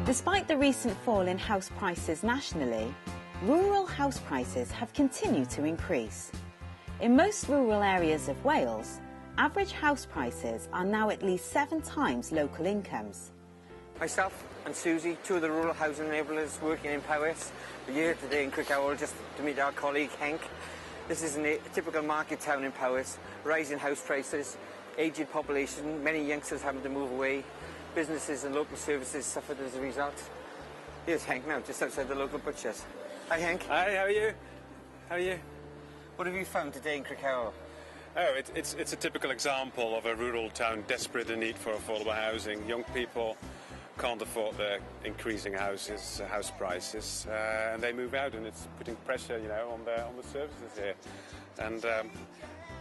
Despite the recent fall in house prices nationally, rural house prices have continued to increase. In most rural areas of Wales, average house prices are now at least 7 times local incomes. Myself and Susie, two of the rural housing enablers working in Powys. We're here today in Crickhowell just to meet our colleague Henk. This is a typical market town in Powys. Rising house prices, aged population, many youngsters having to move away. Businesses and local services suffered as a result. Here's Henk now, just outside the local butcher's. Hi Henk. Hi, how are you? How are you? What have you found today in Crickhowell? Oh, it's a typical example of a rural town desperate in need for affordable housing. Young people can't afford the increasing house prices, and they move out, and it's putting pressure, on the services here. And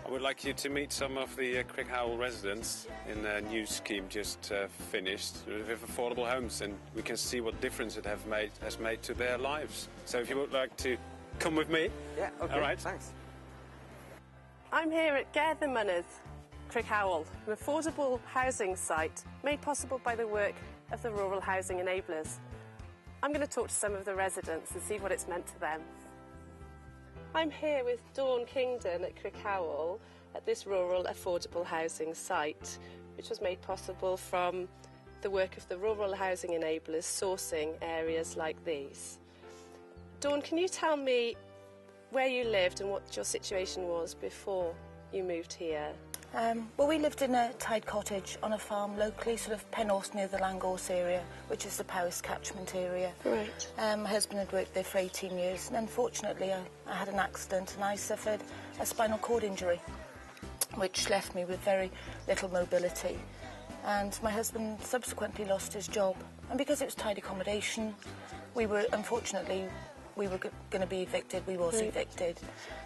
I would like you to meet some of the Crickhowell residents in a new scheme just finished with affordable homes, and we can see what difference it has made to their lives. So if you would like to come with me. Yeah, okay. All right. Thanks. I'm here at Ger the Mynydd, Crickhowell, an affordable housing site made possible by the work of the rural housing enablers. I'm going to talk to some of the residents and see what it's meant to them. I'm here with Dawn Kingdon at Crickhowell at this rural affordable housing site, which was made possible from the work of the rural housing enablers sourcing areas like these. Dawn, can you tell me where you lived and what your situation was before you moved here? Well, we lived in a tied cottage on a farm locally, sort of Pennorth near the Langorse area, which is the Powys catchment area. Right. My husband had worked there for 18 years, and unfortunately I had an accident and I suffered a spinal cord injury, which left me with very little mobility. And my husband subsequently lost his job. And because it was tied accommodation, we were going to be evicted. We was evicted.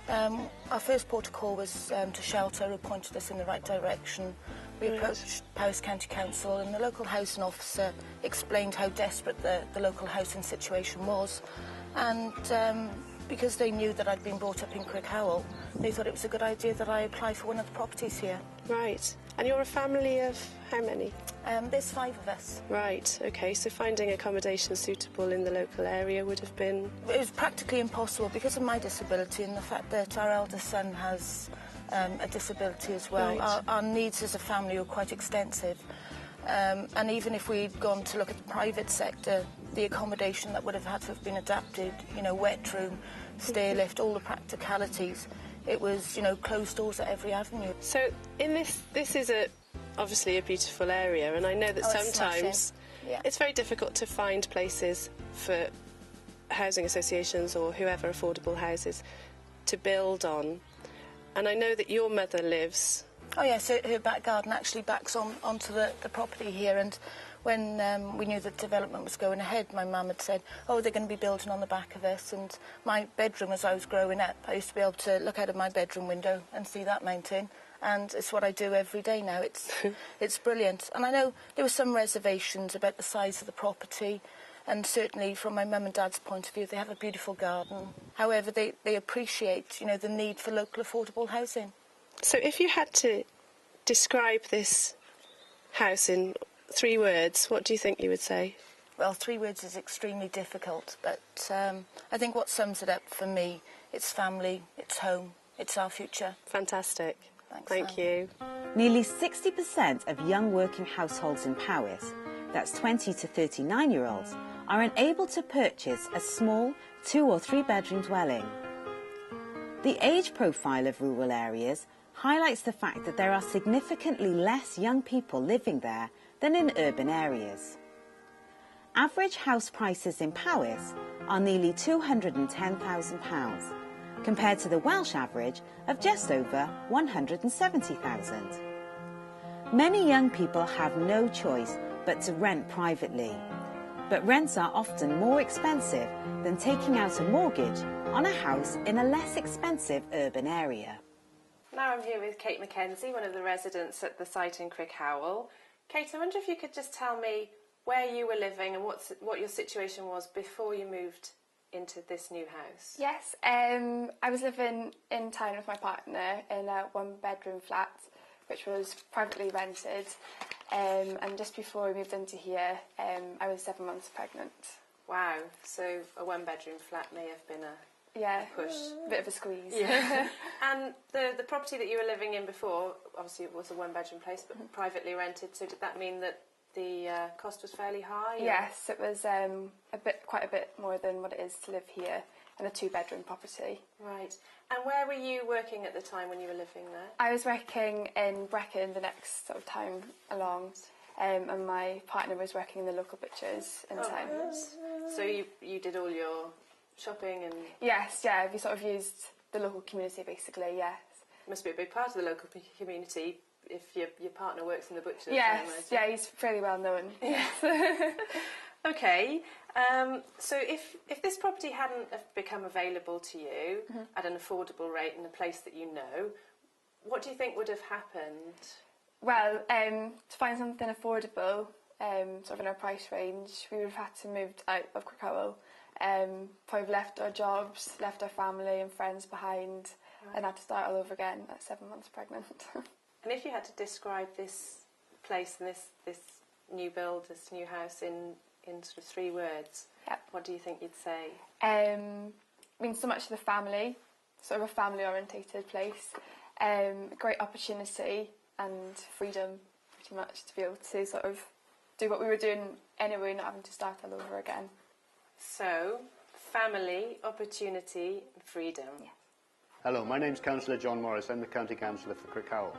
Our first port of call was to Shelter, who pointed us in the right direction. We approached Powys County Council, and the local housing officer explained how desperate the local housing situation was. And because they knew that I'd been brought up in Crickhowell, they thought it was a good idea that I apply for one of the properties here. Right. And you're a family of how many? There's 5 of us. Right, OK, so finding accommodation suitable in the local area would have been... It was practically impossible because of my disability and the fact that our eldest son has a disability as well. Right. Our needs as a family were quite extensive. And even if we'd gone to look at the private sector, the accommodation that would have had to have been adapted, wet room, stair lift, all the practicalities, it was, closed doors at every avenue. So in this is obviously a beautiful area, and I know that sometimes it's very difficult to find places for housing associations or whoever affordable houses to build on. And I know that your mother lives... Oh yes, her back garden actually backs onto the property here, and when we knew the development was going ahead, my mum had said, oh, they're going to be building on the back of this. And my bedroom, as I was growing up, I used to be able to look out of my bedroom window and see that mountain, and it's what I do every day now. It's brilliant. And I know there were some reservations about the size of the property, and certainly from my mum and dad's point of view, they have a beautiful garden. However, they appreciate, the need for local affordable housing. So if you had to describe this house in 3 words, what do you think you would say? Well, 3 words is extremely difficult, but I think what sums it up for me, it's family, it's home, it's our future. Fantastic. Thanks, Thank you. Nearly 60% of young working households in Powys, that's 20 to 39-year-olds, are unable to purchase a small 2 or 3 bedroom dwelling. The age profile of rural areas highlights the fact that there are significantly less young people living there than in urban areas. Average house prices in Powys are nearly £210,000, compared to the Welsh average of just over £170,000. Many young people have no choice but to rent privately, but rents are often more expensive than taking out a mortgage on a house in a less expensive urban area. Now I'm here with Kate Mackenzie, one of the residents at the site in Crickhowell. Kate, I wonder if you could just tell me where you were living and what your situation was before you moved into this new house. Yes, I was living in town with my partner in a 1-bedroom flat, which was privately rented. and just before we moved into here, I was 7 months pregnant. Wow, so a one-bedroom flat may have been Yeah, a push. a bit of a squeeze. Yeah. And the property that you were living in before, obviously it was a one-bedroom place, but privately rented, so did that mean that the cost was fairly high? Or? Yes, it was quite a bit more than what it is to live here in a 2-bedroom property. Right. And where were you working at the time when you were living there? I was working in Brecon the next sort of town along, and my partner was working in the local butchers in town. Yes. So you did all your shopping and... Yes, yeah, we sort of used the local community basically, yes. Must be a big part of the local community if your partner works in the butchers. Yes, yeah, he's fairly well known. Yes. Okay, so if this property hadn't have become available to you at an affordable rate in a place that you know, what do you think would have happened? Well, to find something affordable, sort of in our price range, we would have had to move out of Crickhowell. Probably left our jobs, left our family and friends behind, and had to start all over again at 7 months pregnant. And if you had to describe this place and this new build, this new house in sort of 3 words, what do you think you'd say? Means so much to the family, sort of a family-orientated place. Great opportunity and freedom, pretty much, to be able to sort of do what we were doing anyway, not having to start all over again. So, family, opportunity, and freedom. Yeah. Hello, my name's Councillor John Morris. I'm the County Councillor for Crickhowell.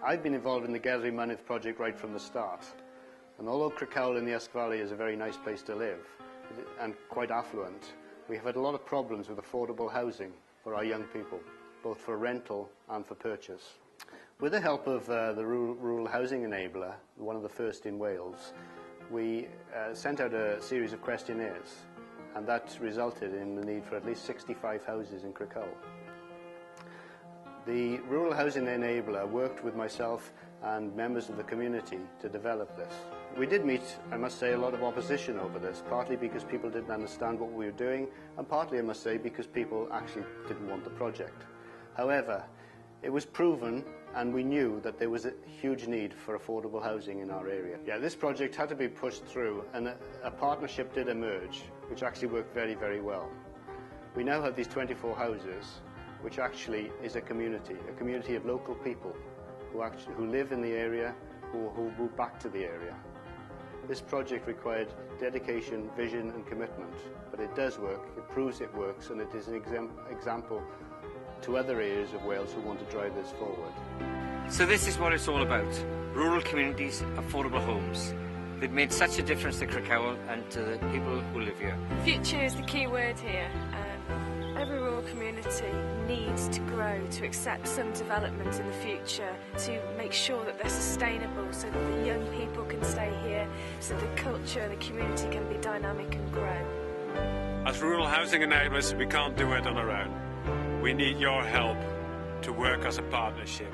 I've been involved in the Geddar Mynydd project right from the start. And although Crickhowell in the Usk Valley is a very nice place to live and quite affluent, we have had a lot of problems with affordable housing for our young people, both for rental and for purchase. With the help of the Rural Housing Enabler, one of the first in Wales, we sent out a series of questionnaires, and that resulted in the need for at least 65 houses in Crickhowell. The Rural Housing Enabler worked with myself and members of the community to develop this. We did meet, I must say, a lot of opposition over this, partly because people didn't understand what we were doing, and partly, I must say, because people actually didn't want the project. However, it was proven, and we knew that there was a huge need for affordable housing in our area. Yeah, this project had to be pushed through, and a partnership did emerge, which actually worked very, very well. We now have these 24 houses, which actually is a community of local people who live in the area, who move back to the area. This project required dedication, vision and commitment, but it does work, it proves it works, and it is an example to other areas of Wales who want to drive this forward. So this is what it's all about. Rural communities, affordable homes. They've made such a difference to Crickhowell and to the people who live here. Future is the key word here. Every rural community needs to grow, to accept some development in the future, to make sure that they're sustainable so that the young people can stay here, so the culture and the community can be dynamic and grow. As rural housing enablers, we can't do it on our own. We need your help to work as a partnership.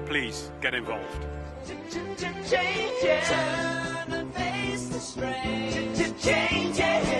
Please get involved. Change it. Turn and face the strain. Change it.